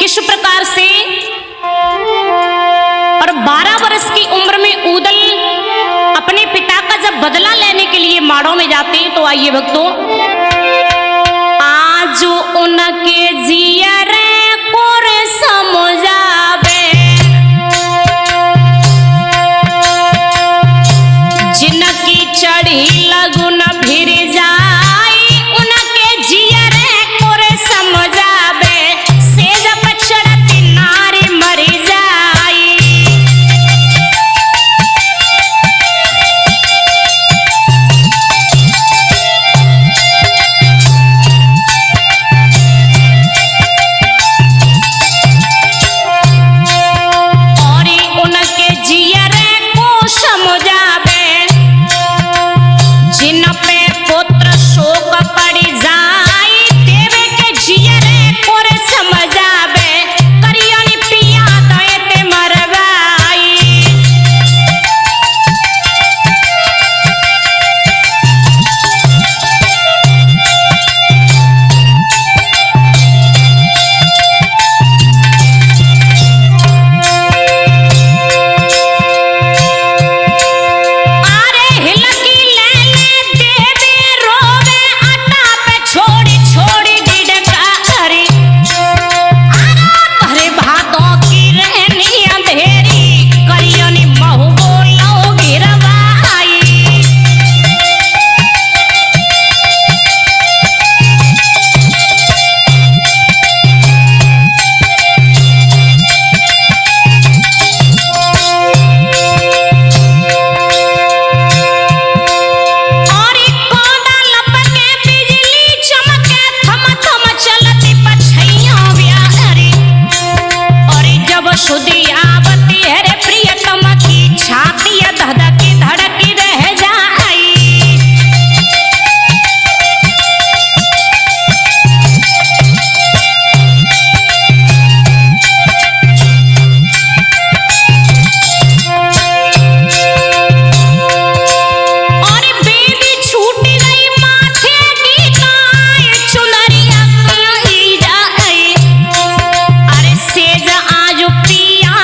किस प्रकार से। और 12 वर्ष की उम्र में उदल अपने पिता का जब बदला लेने के लिए माड़ों में जाते हैं, तो आइए भक्तों, आज उनके जियरे कोर समझावे, जिनकी चढ़ी लगुन फिर जाई, उनके जियरे कोर समझावे, सेज पर चढ़ती नारी मरी जाई। आज पिया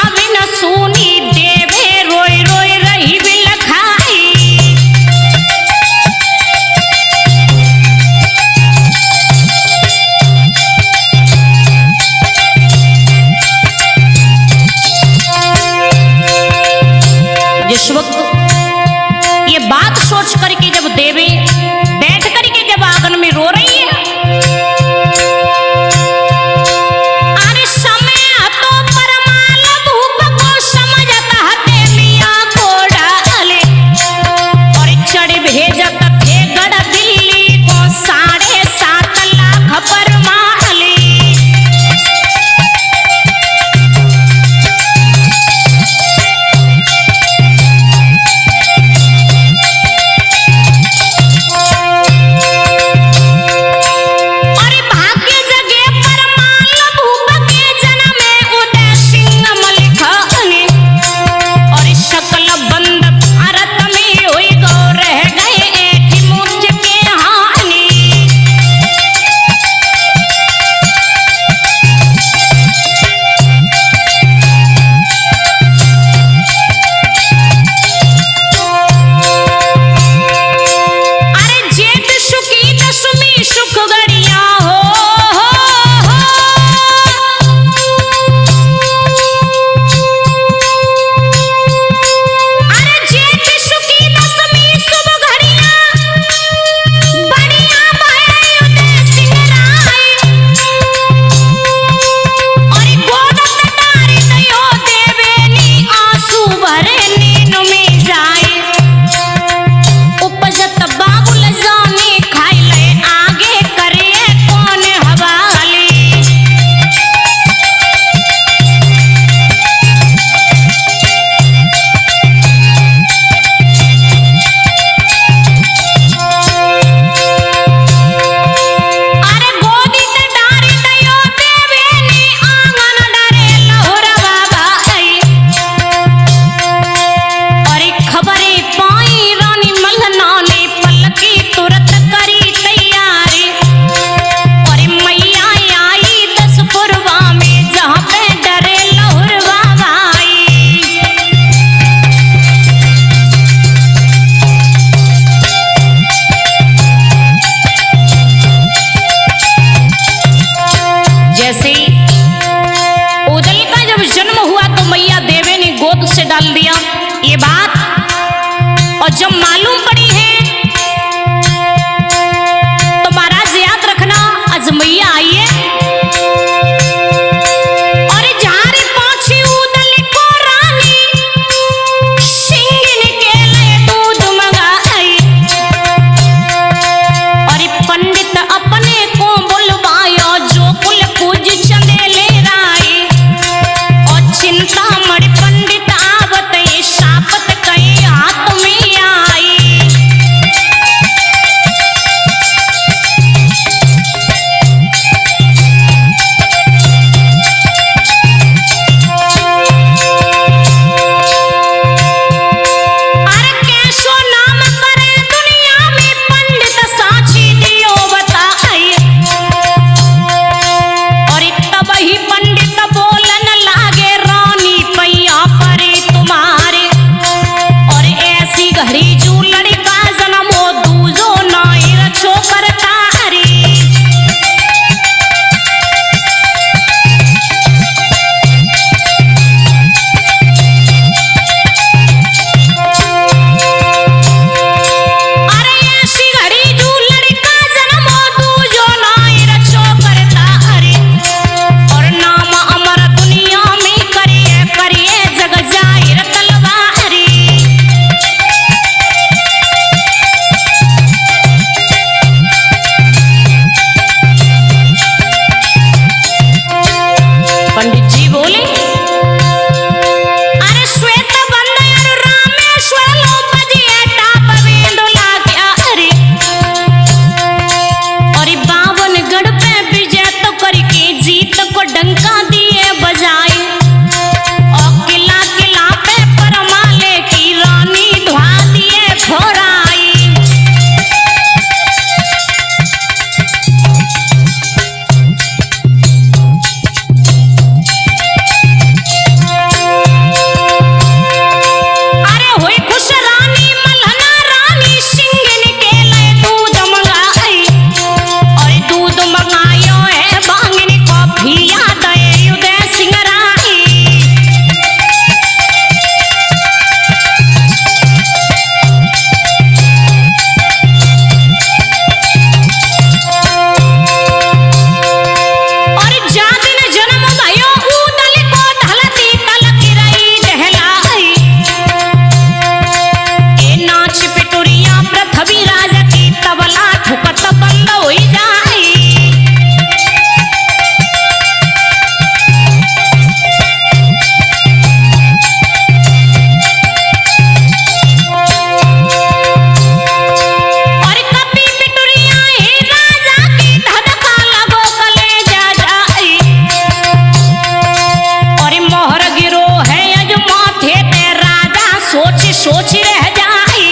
सोच रह जाई।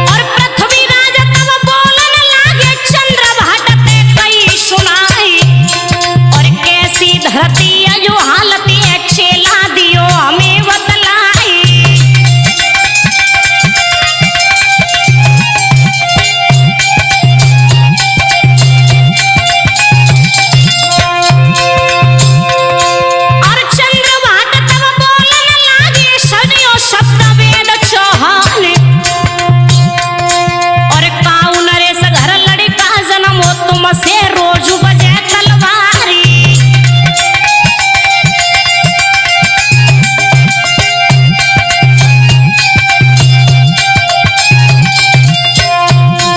और पृथ्वीराज तब बोलन लागे चंद्रभाट ते कई सुनाई। और कैसी धरती जो हालती है चेला दियो हमें बतलाई। और चंद्रभाट तब बोलन लागे सदियों शब्द वेद चौहान। और काऊ नरेश घर लड़का जन्म हो तुम से रोज बजे तलवारी।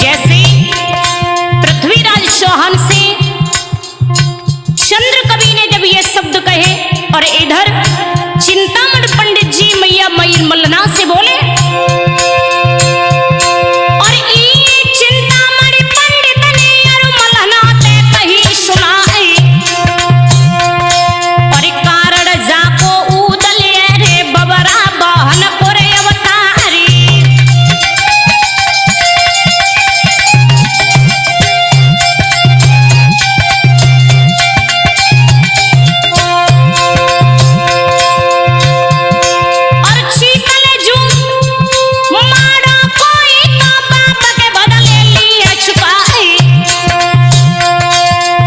जैसे पृथ्वीराज चौहान से चंद्र कवि ने जब ये शब्द कहे और इधर चिंतामण पंडित जी मैया मयूर मल्लना से बोले। और ई चिंतामण पंडित ने अरु मल्लना ते कही सुनाई। और कारण जाको उदले रे बबरा बहन कोरे अवतारी। और शीतल जू मारो कोई तो बाप के बदले लिए छुपाई।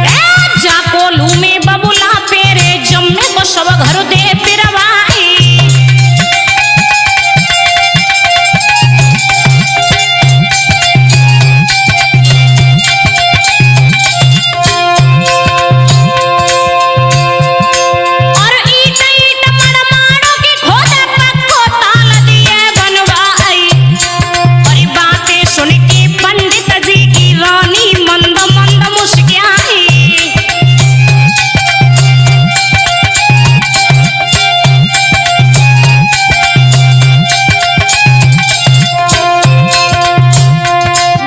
ए जाको लू में बबुला पेरे जम्मे को सब घर दे पिरवाई। और ईट ईट मड़माड़ों की खोदे पक्को ताल दिए बनवाई। और ये बातें सुन के पंडित जी की रानी मंद मंद मुस्कुराई।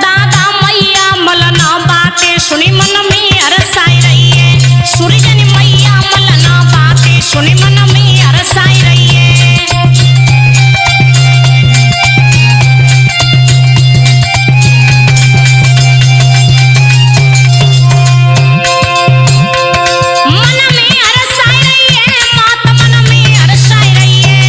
दादा मैया मलना बातें सुनी मन में हरसाई रही है। सूरजन मैया मलना बातें सुनी मन में हरसाई रही है। मन में हरसाई रही है, मात मन में हरसाई रही है।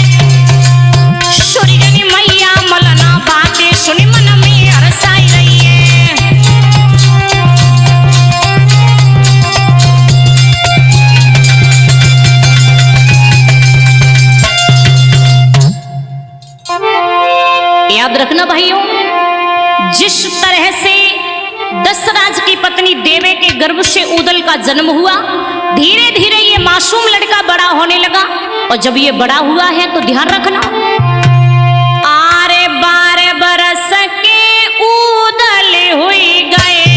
सूरजन मैया मलना बातें सुनी मन में हरसाई रही है। याद रखना भाइयों, जिस तरह से दशराज की पत्नी देवे के गर्भ से उदल का जन्म हुआ, धीरे धीरे ये मासूम लड़का बड़ा होने लगा। और जब ये बड़ा हुआ है तो ध्यान रखना, आरे 12 बरस के उदल हुई गए।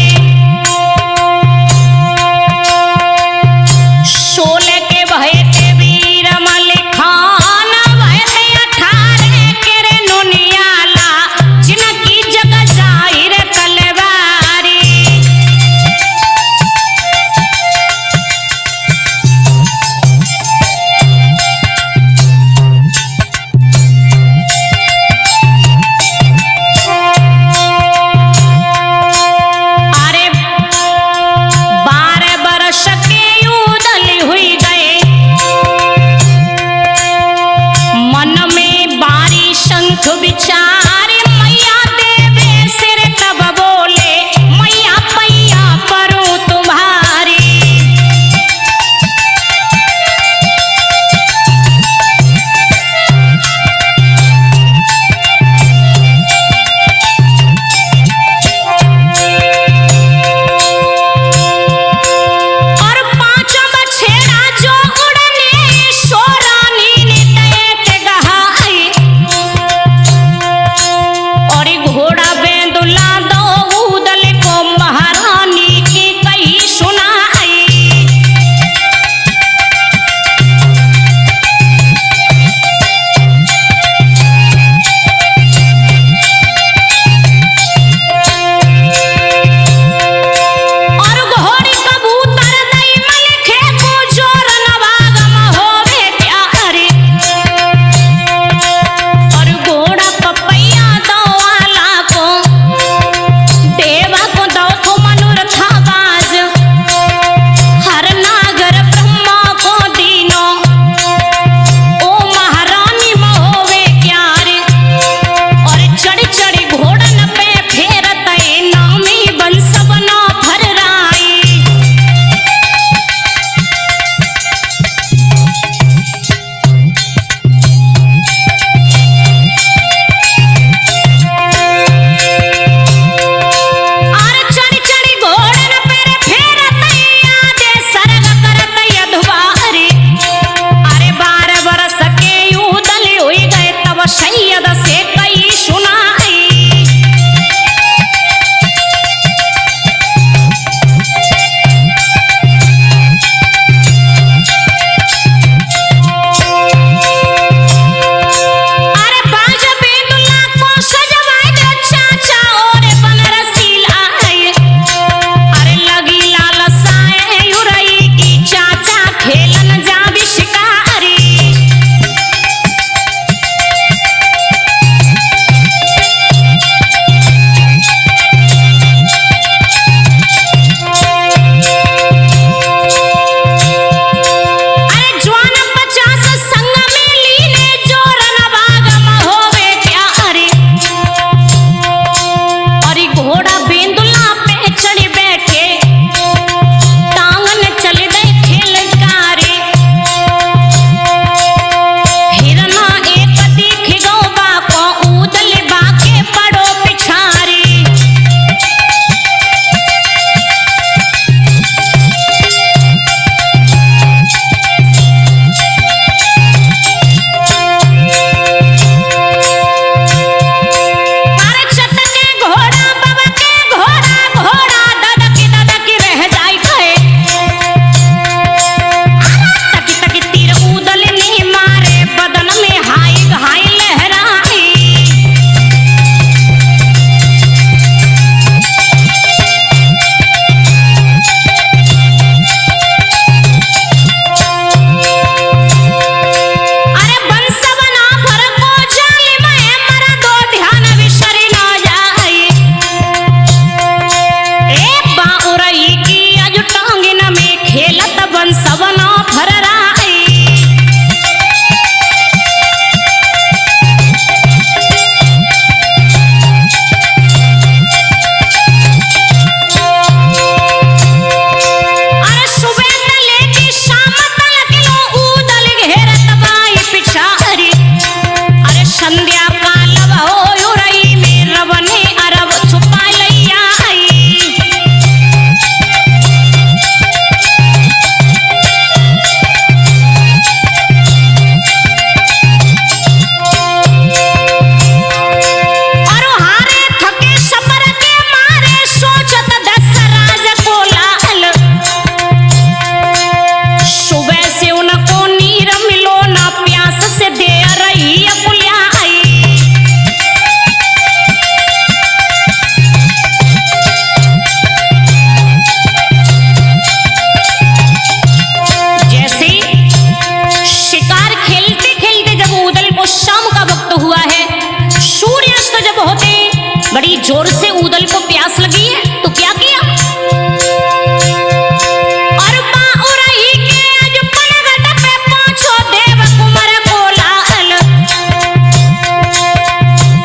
16 के भय थे वीर मलिखान, भय थे 18 के रे नुनियाला, जिनकी जग जाहिर तलवारी। संध्या काल हो रही में रवने अरब छुपा लैया आई। और हारे थके सबर के मारे सोचत दशराज को लाल, सुबह से उनको नीर मिलो ना प्यास से दे रही अकुल्या आई। जैसे शिकार खेलते खेलते जब उदल को शाम का वक्त हुआ है, सूर्यास्त जब होते बड़ी जोर से उदल को प्यास लगी है, तो क्या किया? और बाउरही के अज पनघट पे पांचों देव कुंवर को लाल,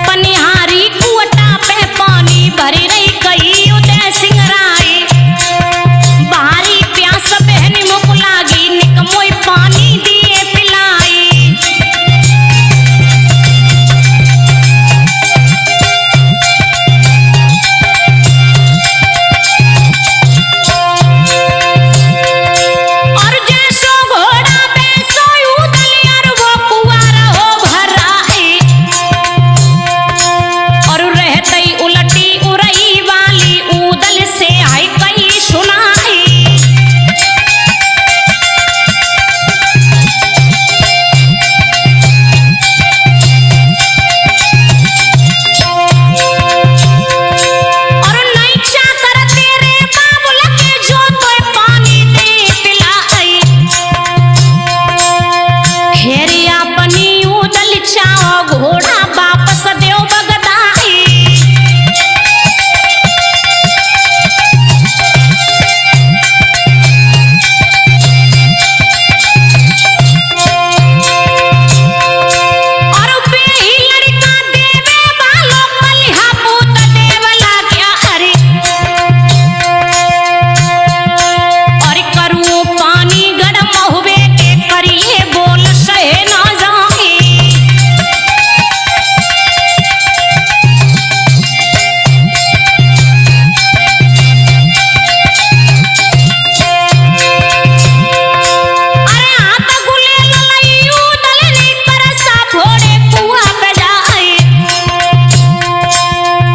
पनिहारी कुवटा पे पानी भरी रही गई उदय सिंह राय। बाहरी प्यास बहनी मुख लागी, निकमोई पानी दिए पिलाई। और जैसो घोड़ा बैसो उदल और वो कुंवारा हो भराई। और रहते उलटी उरई वाली उदल से आई कहीं सुनाई। और नैचा कर तेरे बाबुल के जो तो पानी दे पिलाई। खेरिया बनी उदल चाओ घोड़ा वापस देव बगदाई। और बेही लड़का देवे वालो कलिहा पूत देवला क्या अरे। और करू पानी गरम हुए के करिए बोल सहे ना जाए। अरे हाथ गुलेल लई उदल नी परसा फोड़े कुआ पे जाए।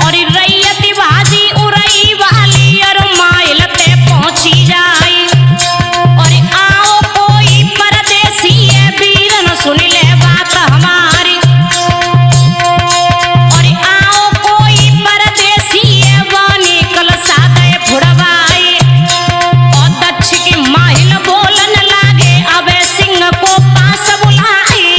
और रैयत बाजी उरई वाली और माइल पे पहुंची जाए। और आओ कोई परदेसी है वीरन सुन ले बात हमारी। और आओ कोई परदेसी है वानी कल सादे फुड़वाई। और दक्ष की माहिल बोलन लागे अबे सिंह को पास बुलाई।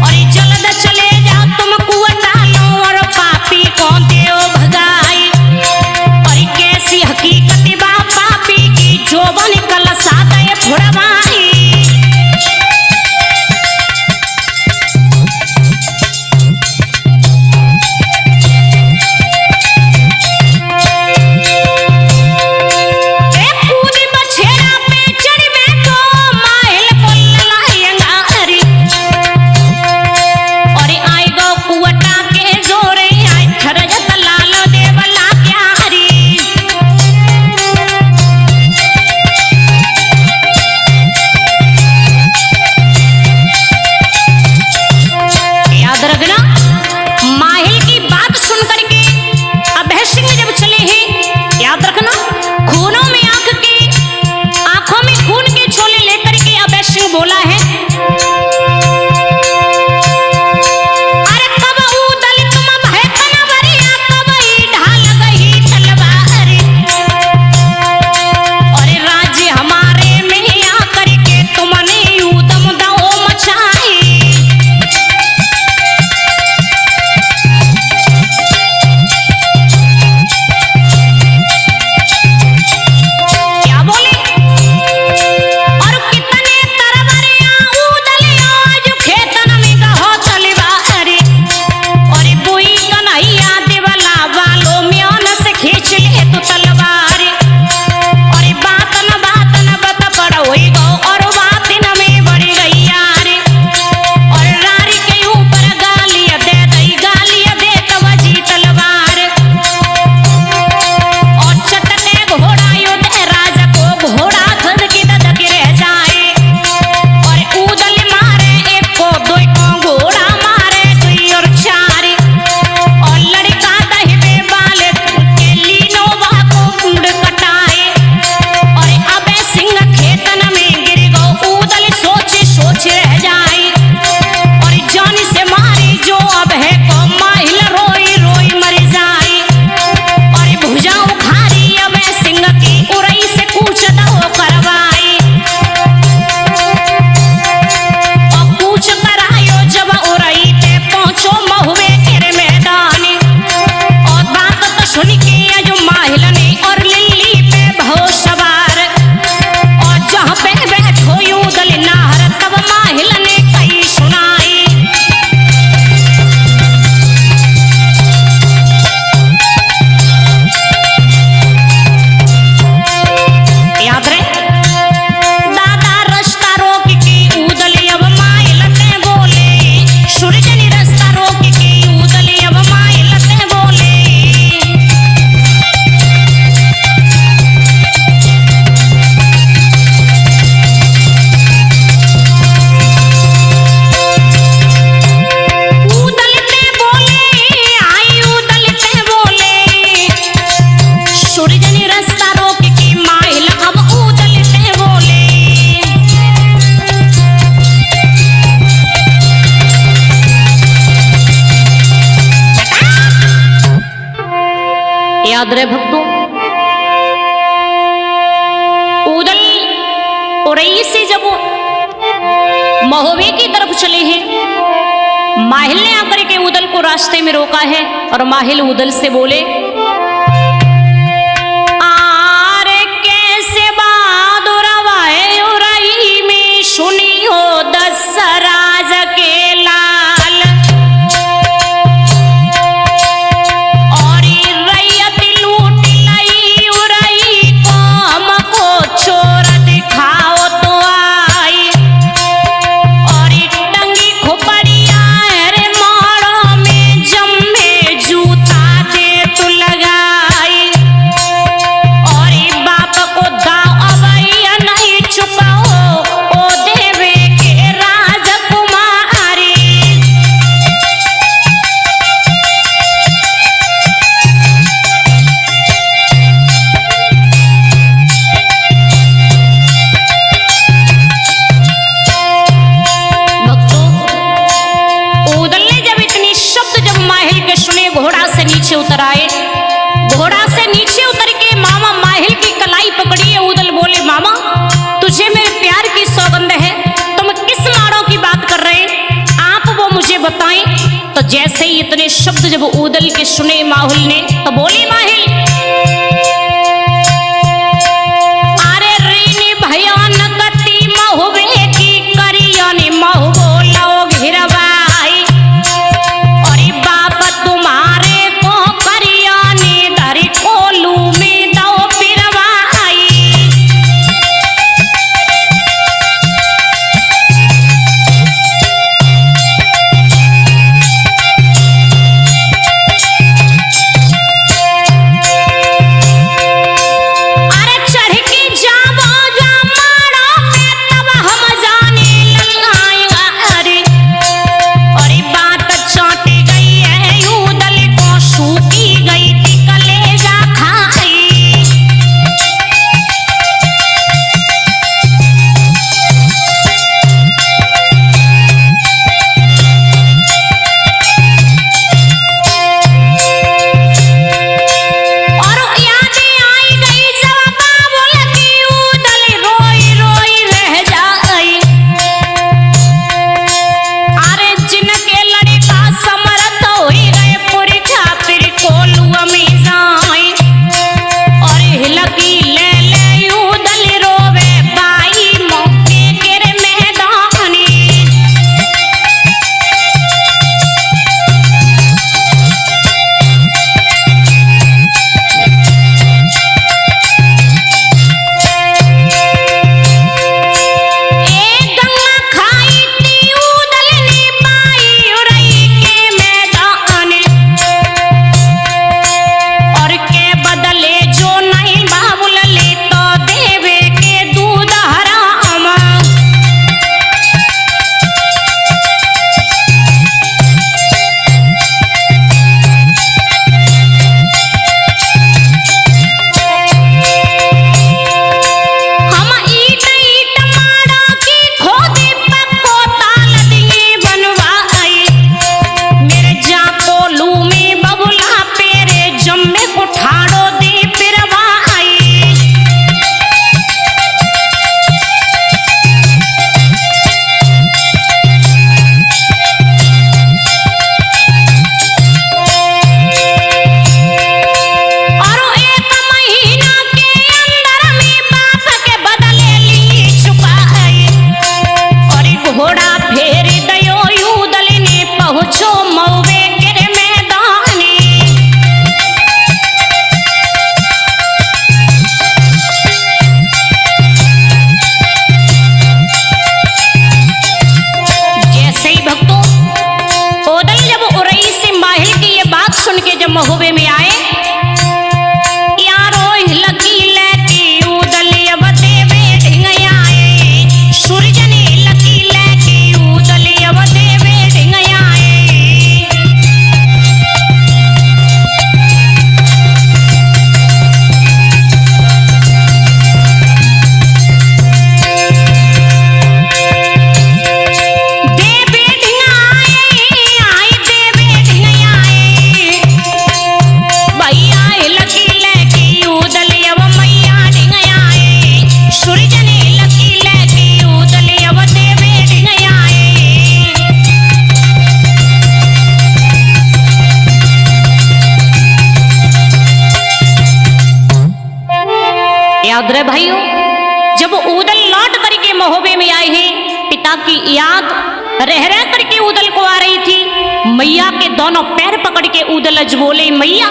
और जल्द चले जाओ तुम कुवटा लो और पापी को देव भगाई। और कैसी हकीकत बा पापी की जो बन कल सादे फुड़वाई। एक कूदी बछेरा पे चढ़ बैठो माहिल को ललाएंगा अरे। और आई गो कुवटा के जोरे आई खरजत लाल देवला क्या हरी। याद रखना, माहिल की बात सुन करके अभय सिंह जब चले हैं, याद रखना खूनों में आंखों में खून के छोले लेकर के अभय सिंह बोला है। अरे कब उदल तुम भय कनवरिया, कब ही ढाल गई तलवार। और राज्य हमारे में आकर के तुमने उदम दो मचाई। क्या बोले? और कितने तरवरिया याद रहे भक्तों, उदल उरई से जब महोबे की तरफ चले हैं, माहिल ने आकर के उदल को रास्ते में रोका है और माहिल उदल से बोले, आरे कैसे बहादुर आए उरई में, सुनी हो दशराज के लाल, और रैयत लूट लई उरई को, हमको चोर दिखाओ तो आई, और टंगी खोपड़िया रे माड़ों में जम्मे जूता दे तू लगाई, और बाप को दाव अवैया नहीं चुकाओ ओ देवे के राजकुमारी। भक्तों, उदल ने जब इतनी शब्द जब माहिल के सुने, घोड़ा से नीचे उतर आए, घोड़ा से नीचे उतर के मामा माहिल की कलाई पकड़ी है। उदल बोले, मामा तुझे मेरे प्यार की सौगंध है, तुम किस माड़ों की बात कर रहे हैं, आप वो मुझे बताएं। तो जैसे ही इतने शब्द जब उदल के सुने माहुल ने, तो बोले माहिल, अरे रीनी भयानक गति महुबे की करियनी महुबो लो घिरवाई, और बाप तुम्हारे को करियनी धरी कोलू में दो पिरवाई। अरे चढ़ के जावो जा माड़ो में, तब हम जाने लगाएगा अरे, और बात चौंट गई है उदल को, सूखी गई थी कलेजा खाई। और यादें आई गई जब बाबुल की, उदल रोई रोई रह जाई, अरे जिनके लड़का समर्थ होई गए पुरखा फिर कोलुआ में जाई, और हिलकी ले ले उदल रोवे बाई मौके के रे मैदानी। एक गंगा खाई थी उदल ने पाई उरई के मैदान, और के बदले जो नहीं बाबुल ले, तो देवे के दूध हराम। हम ईट ईट माड़ा की खोदी पक्को ताल दिए बनवाई, मेरे जा कोलू में बबुला पेरे जम्मे को ठाड़ो दे पिरवाई। और एक महीना के अंदर में बाप के बदले ली चुकाई, और घोड़ा फेर दयो उदल ने पहुँचो मौबे के रे मैदानी। जैसे ही भक्तों उदल जब उरई से माहिल की ये बात सुन के जब महोबे में आए, यारो हिलकी लेके उदल अब देवे ढिंगयाए, सूरजनी लकी लेके उदल अब देवे ढिंगयाए। देवे ढिंगाए, आई देवे ढिंगाए, भैया याद रहे भाइयों, जब उदल लौट करके महोबे में आए हैं, पिता की याद रह रह करके उदल को आ रही थी। मैया के दोनों पैर पकड़ के उदल अज बोले, मैया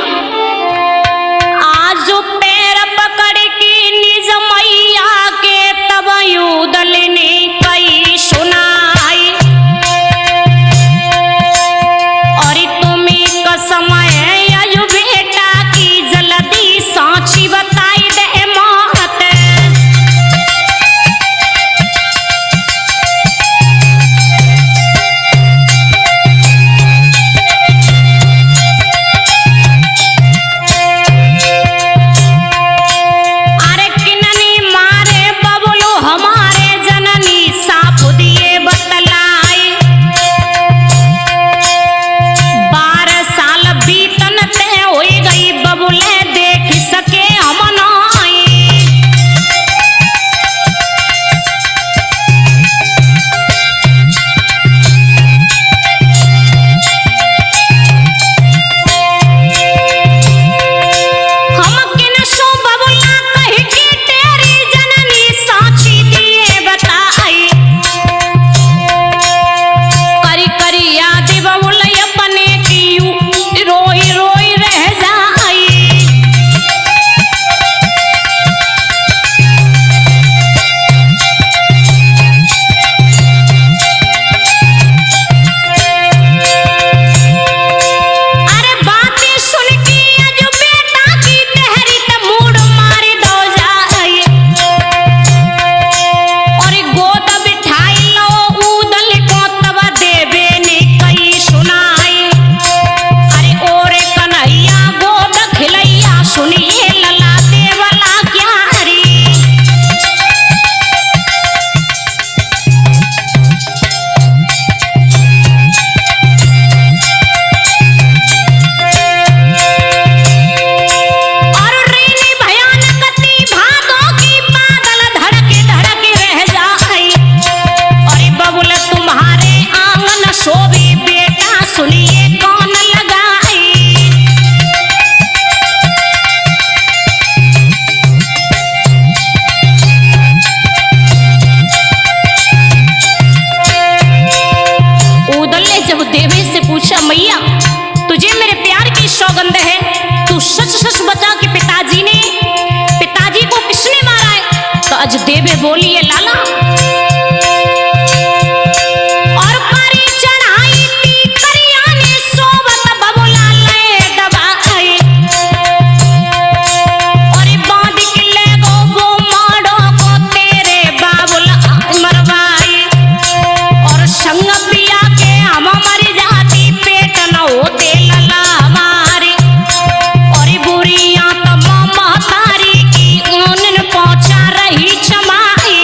आज पैर पकड़ के निज मैया के तब उदल ने कई सुनाई, और तुम्हें कसम है अज बेटा की जल्दी साची बताई दे मात। अरे किननी मारे बबलू हमारे जननी साफ दिए बतलाई, 12 साल बीतन ते हो गई बबुले देख सके हम नाई। हम किन सो बबुला कह के तेरी जननी साची दिए बताई, करी करी याद बबुल अपने की रोई रोई रह जाई। अरे बातें सुन के अज बेटा की तहरी त मूड मारे दो जाए, और गोद बिठाई लो उदल को तब देवे ने कई सुनाई। अरे ओरे कन्हैया गोद खिलैया सुनिए लला देवला क्या री। और रेनी भयानक ती भादों की बादल धड़के धड़के रह जाए, अरे बबुल तुम्हारे आंगन शोभे बेटा सुनिए कौन लगाई। उदल ने जब देवे से पूछा, मैया तुझे मेरे प्यार की सौगंध है, तू सच सच बता कि पिताजी को किसने मारा है? तो अज देवे बोली है, लाला और पारी चढ़ाई थी करिया ने सोवत बबुला ले दबाई, और बांध के ले गो माड़ो को तेरे बाबुला मरवाई, और संग पिया के हम मर जाती पेट न होते लला हमारे, और बुरियां तमाम तारी की ऊन पहुंचा रही क्षमाई।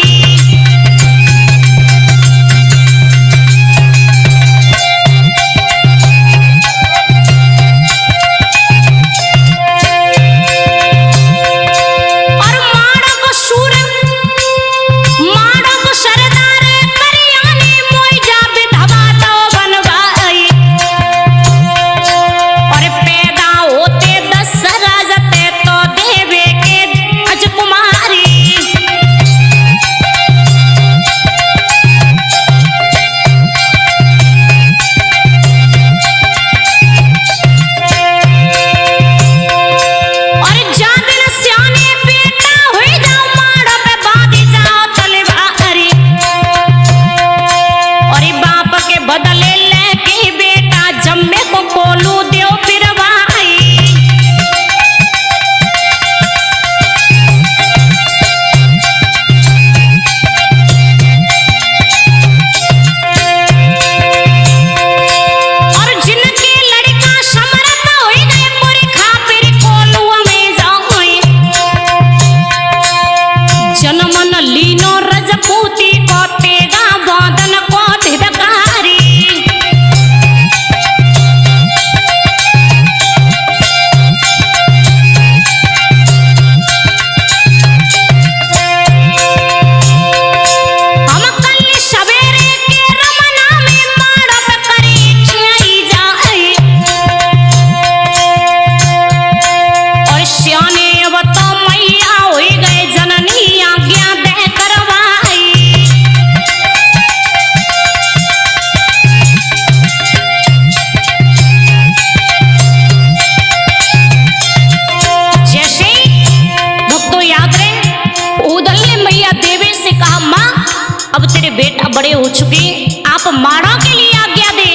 बड़े हो चुके, आप माड़ा के लिए आज्ञा दे।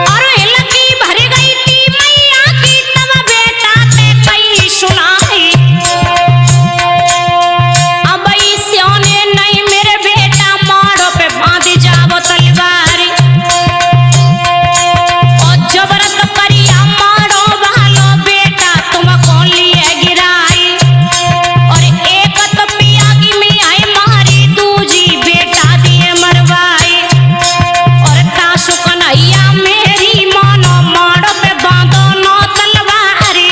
और लगी भर गई थी मैया की तब बेटा ते कई सुनाई, अब सियाने नहीं मेरे बेटा माड़ो पे बांध जाओ तलवार। और जबरत करिया माड़ो वालो बेटा तुम कौन लिए गिराई। और एक तो पिया की में आई मारी, दूजी बेटा दिए मरवाई। और तासु कन्हैया मेरी मानो माड़ो पे बांधो नो तलवारी।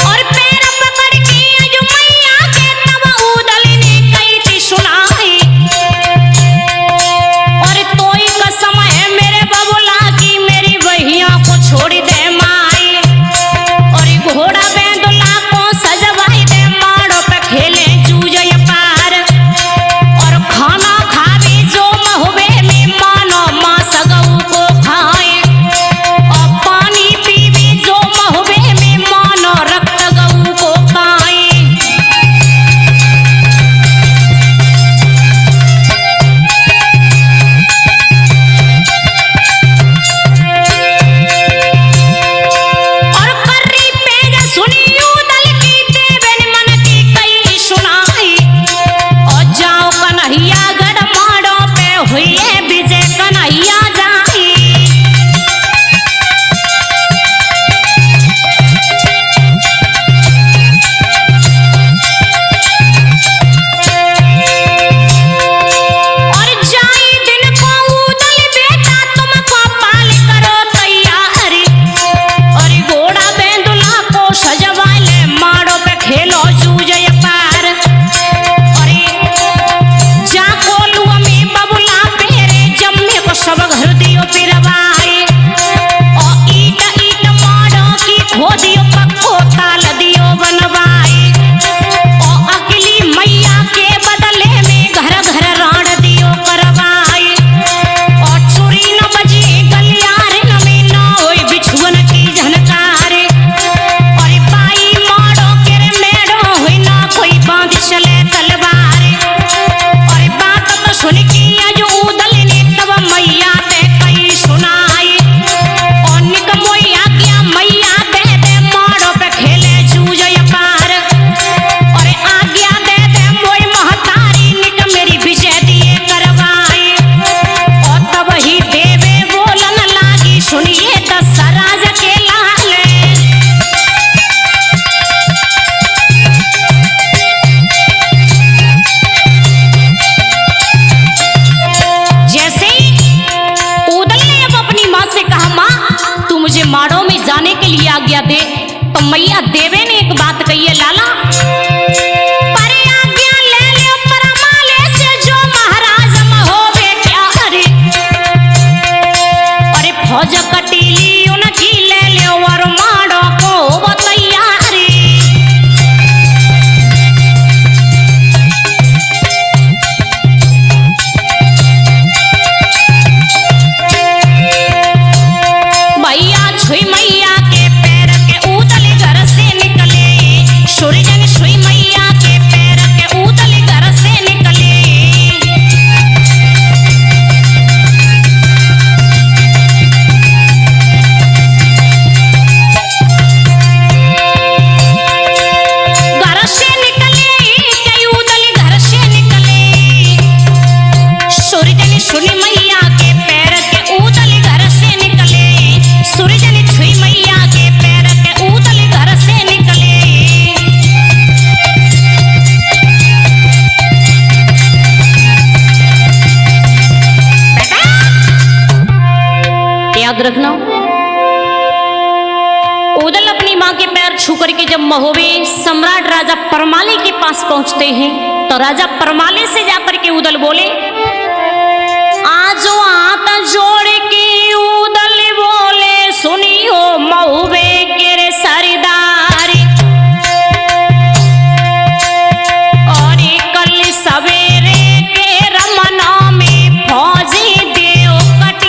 और पैर पकड़ के जो मैया के तब उदल ने कही थी सुनाई। और तोई कसम है मेरे बबुला की मेरी बहिया को छोड़ दे माई। और घोड़ा बेंदुला को सजवाई दे माड़ो पे खेले जूझय पार। और खाना खावे जो महुबे में मानो माँ सगऊ को खाए। और पानी पीवे जो महुबे में मानो रक्त गऊ को खाए। और कर्री पेज सुनी उदल की देवन मन की कई सुनाई। और जाओ कन्हैया गढ़ माड़ो पे हुई विजय कन्हैया जाई। और जाई दिन को उदल बेटा तुमको पाल करो तैयारी। और घोड़ा बेंदुला को सजवा ले माड़ो पे खेलो जूझय पार। और जा कोलुआ में बबुला पेरे जम्मे को सब घर दियो पिरवाए। और ईट ईट माड़ो की खो दियो पक्को ताल दियो बनवाए। और अगली मैया के बदले में घर घर राण दियो करवाए। और चुरी न बजी गलियार न में न होई बिछुअन की झनकारे। और बाई माड़ो के रे मेड़ो होई ना कोई बांध चले तलवार। और बात तो सुन की आज उदल ने तब मैया ते कई सुनाई। और निक मोया क्या मैया दे दे माड़ो पे खेले जूझय पार। और आज्ञा दे दे मोई महतारी निक मेरी विजय दिए करवाई। और तब ही देवे बोलन लागी सुनिए दशराज के लाले। जैसे उदल ने अब अपनी माँ से कहा, माँ तू मुझे माड़ो में जाने के लिए आज्ञा दे। तो मैया देवे ने एक बात कही है, लाला पर आज्ञा ले ले परमाले से जो महाराज महोबे क्या करे। अरे फौज कटीली उनकी ले ले और माड़ो को वो तैयारी। भैया छुई मैया के पैर के उदल घर से निकले। सूरजन छुई मैया के पैर के उदल घर से निकले। घर से निकले के उदल घर से निकले। सूरजन छुई मैया के पैर के उदल घर से निकले। सूरजन छुई मैया के पैर के उदल घर से निकले। याद रखना, उदल अपनी माँ के पैर छू करके जब महोबे सम्राट राजा परमाले के पास पहुंचते हैं तो राजा परमाले से जाकर के उदल बोले, आजो हाथ जोड़ के उदल बोले सुनियो महुबे के रे सरदारी। और कल सवेरे के रमना में फौजी देव कट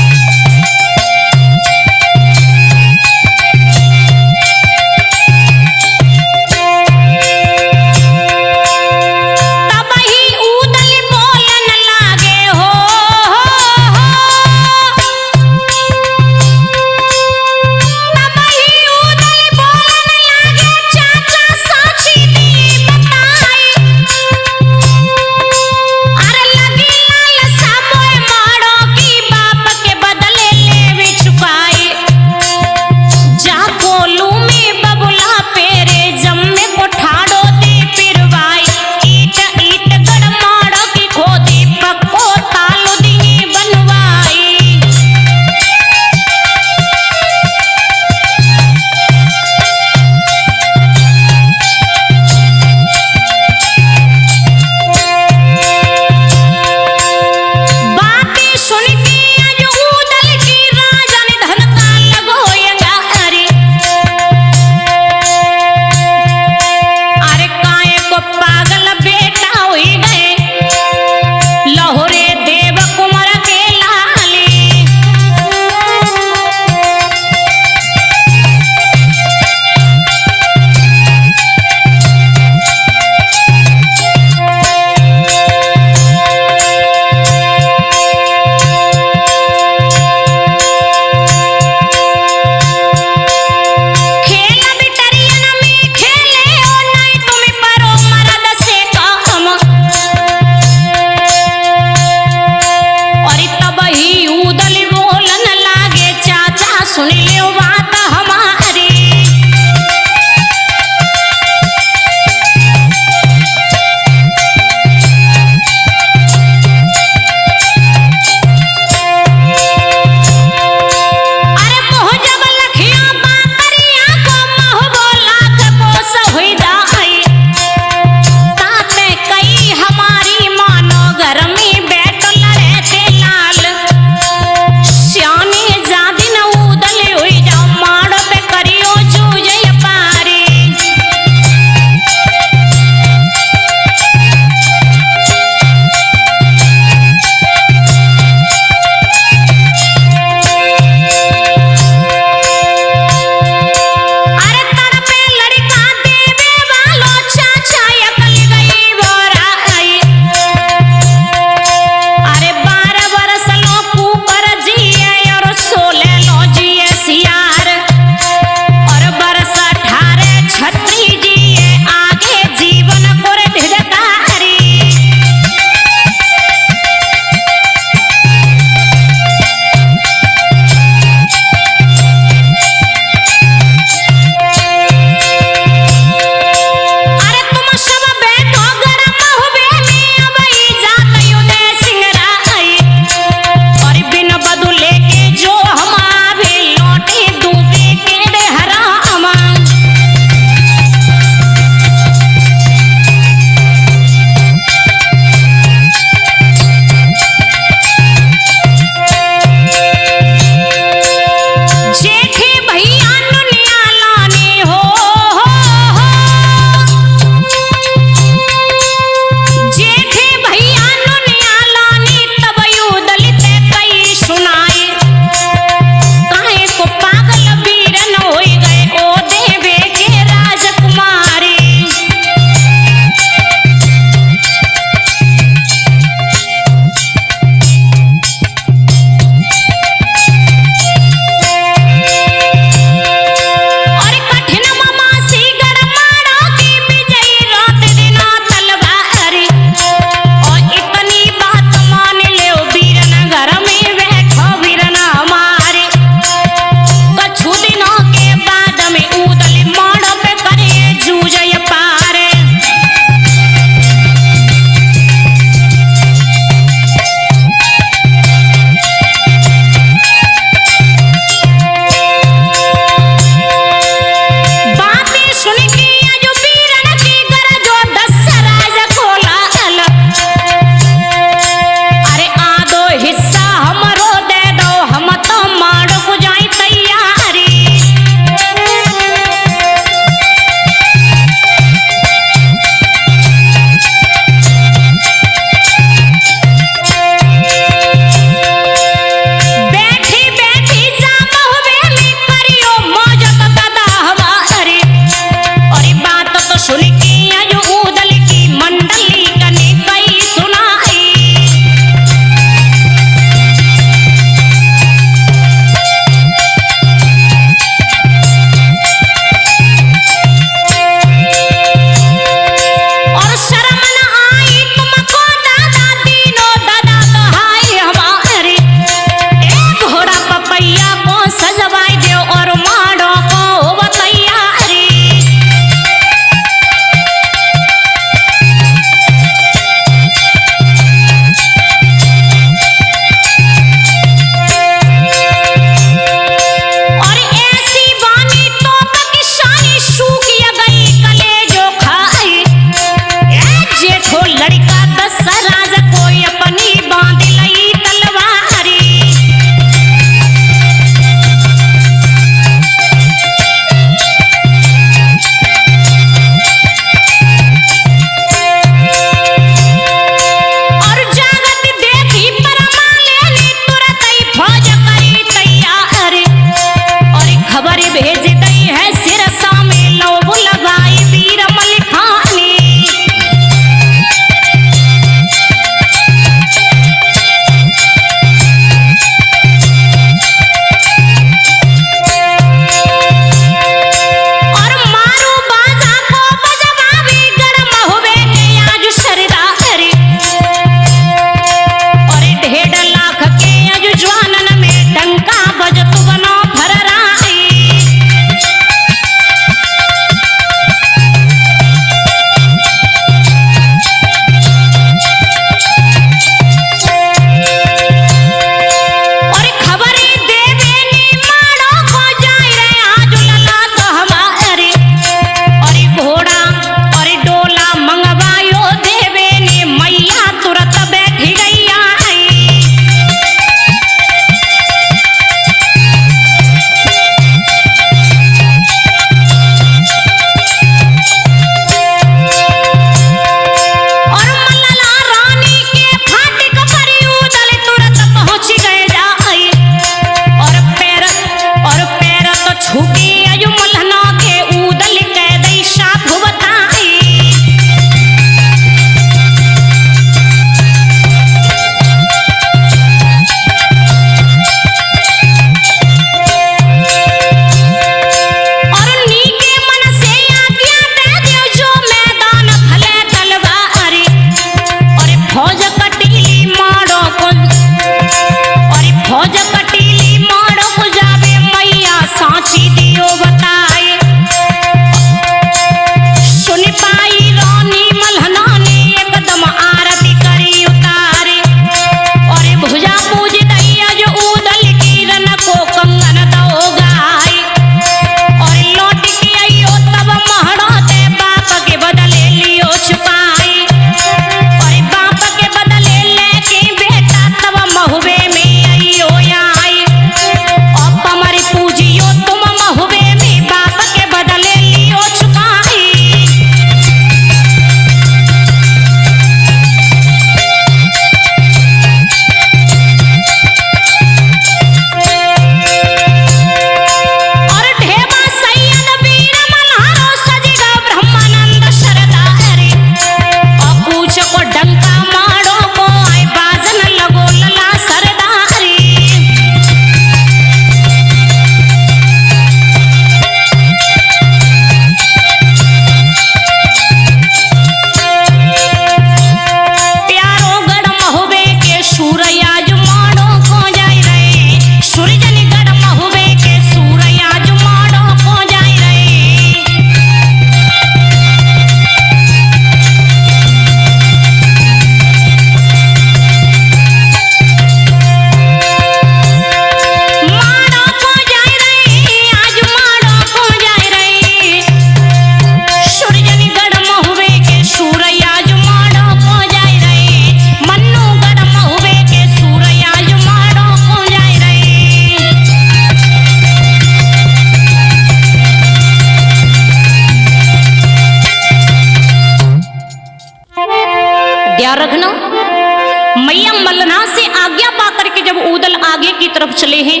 जब उदल आगे की तरफ चले हैं,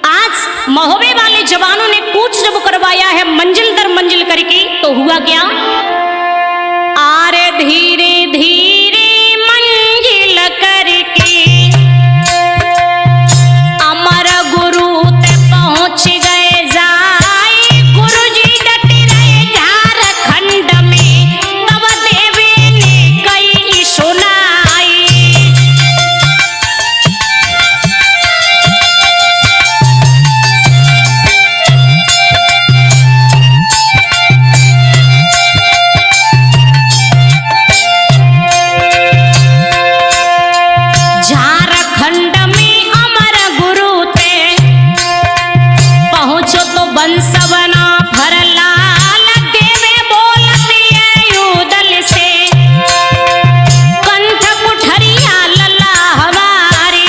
आज महोबे वाले जवानों ने कूच जब करवाया है मंजिल दर मंजिल करके, तो हुआ क्या? आरे धीरे धीरे मंजिल करके अमर गुरु ते पहुंच गए जाए। गुरुजी डट रहे झारखंड में, तब देवी ने कई सुनाई। झारखंड में अमर गुरु ते पहुंचो तो बंसवना भरलाल देवे बोलती है उदल से, कंठ कुठरिया लला हमारी।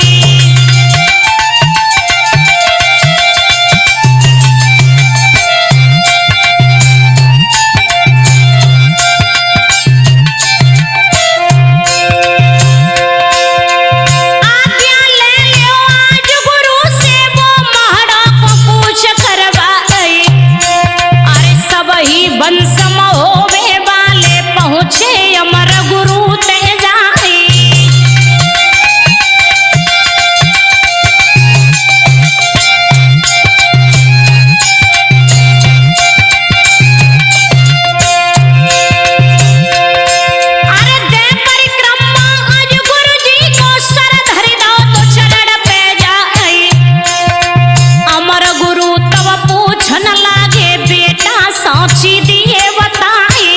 आज्ञा ले लो आज गुरु से, वो महड़ा को पूछ करवाई। अरे सब ही बंस महोबे वाले पहुंचे अमर गुरु ते जाई। अरे दे परिक्रमा आज गुरुजी को सर धरि दो तो चरण पे जाई। अमर गुरु तब पूछन लागे बेटा साची दिए बताई।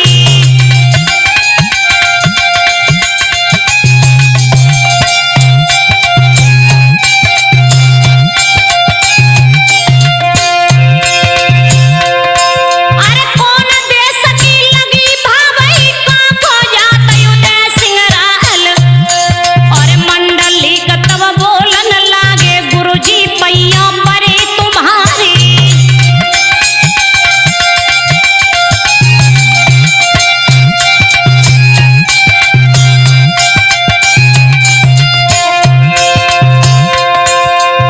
अरे कौन देश की लगी भावई का खो जात उदय सिंहराल। और मंडली का तब बोलन लागे गुरुजी पैया परे तुम्हारी।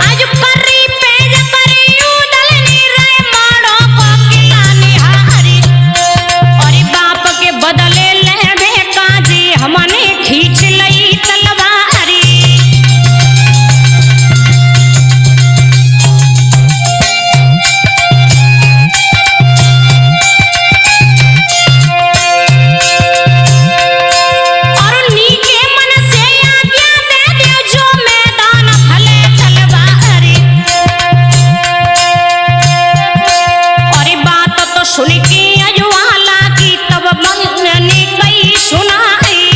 आज करी पेज करी उदल नी रे माड़ो को किला निहारी। और बाप के बदले ले काजी हमने खींच लई तलवारी। और नीके मन से आज्ञा दे दे जो मैदान भले तलवारी। और बात तो सुन के अजवाला की तब मंगनी कई सुनाई।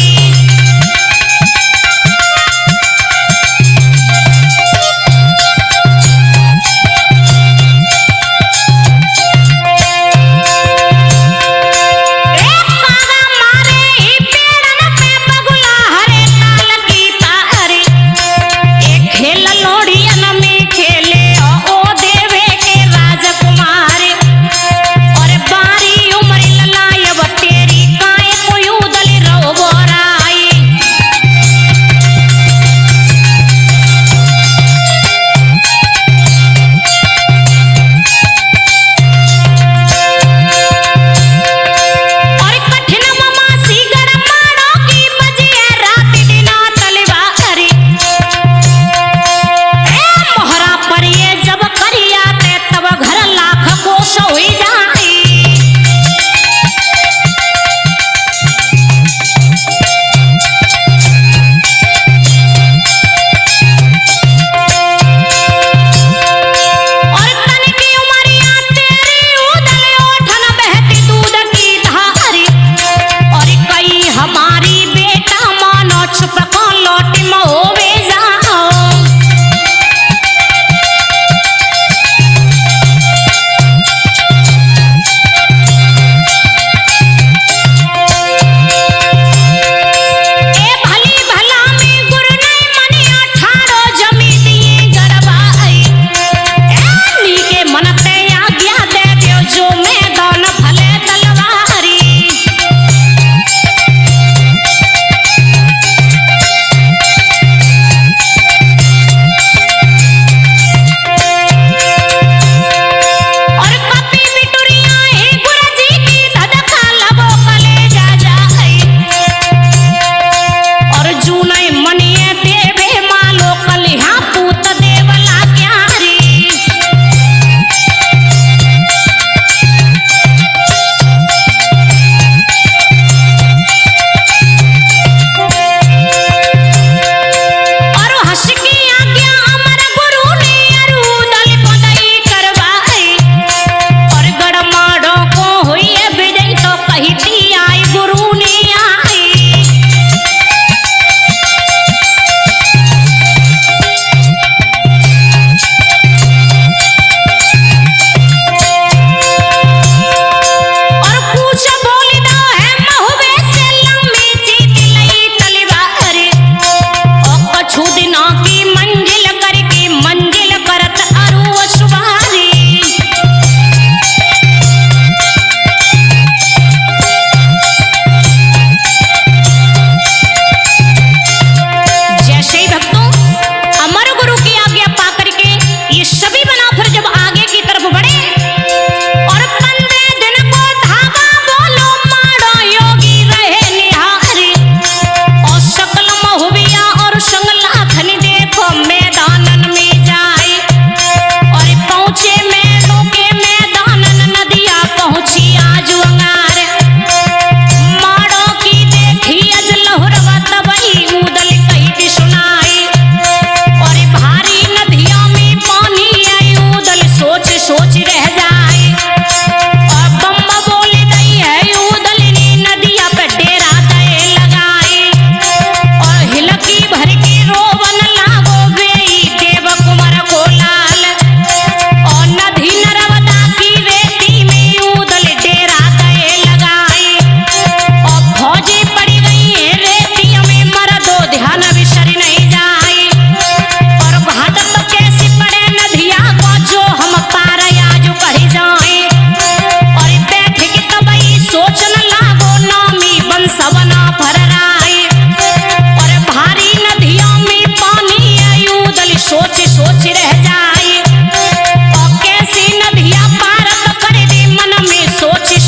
एक कागा मारे ही पेड़न पे बगुला हरे ताल की तारी। एक खेल लोढ़ियन में खेले ओ देवे के राजकुमारी। और बार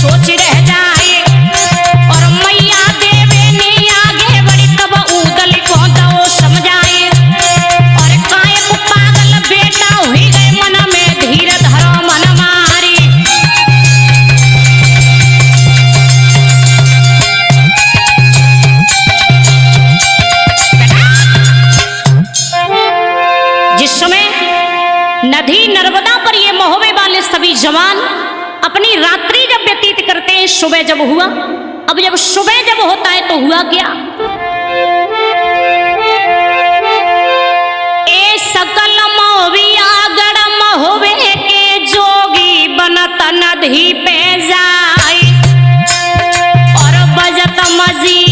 सोच रह जाए। और मैया देवे ने आगे बढ़ी तब उदल को दो समझाए। और काहे को पागल बेटा हुई गए मन में धीर धरो मन मारी। जिस समय नदी नर्मदा पर ये महोबे वाले सभी जवान अपनी रात्रि जब व्यतीत करते हैं, सुबह जब हुआ। अब जब सुबह जब होता है तो हुआ क्या, ए सकल मोविया गड़ महोबे के जोगी बनत नदी पे जाए। और बजत मजी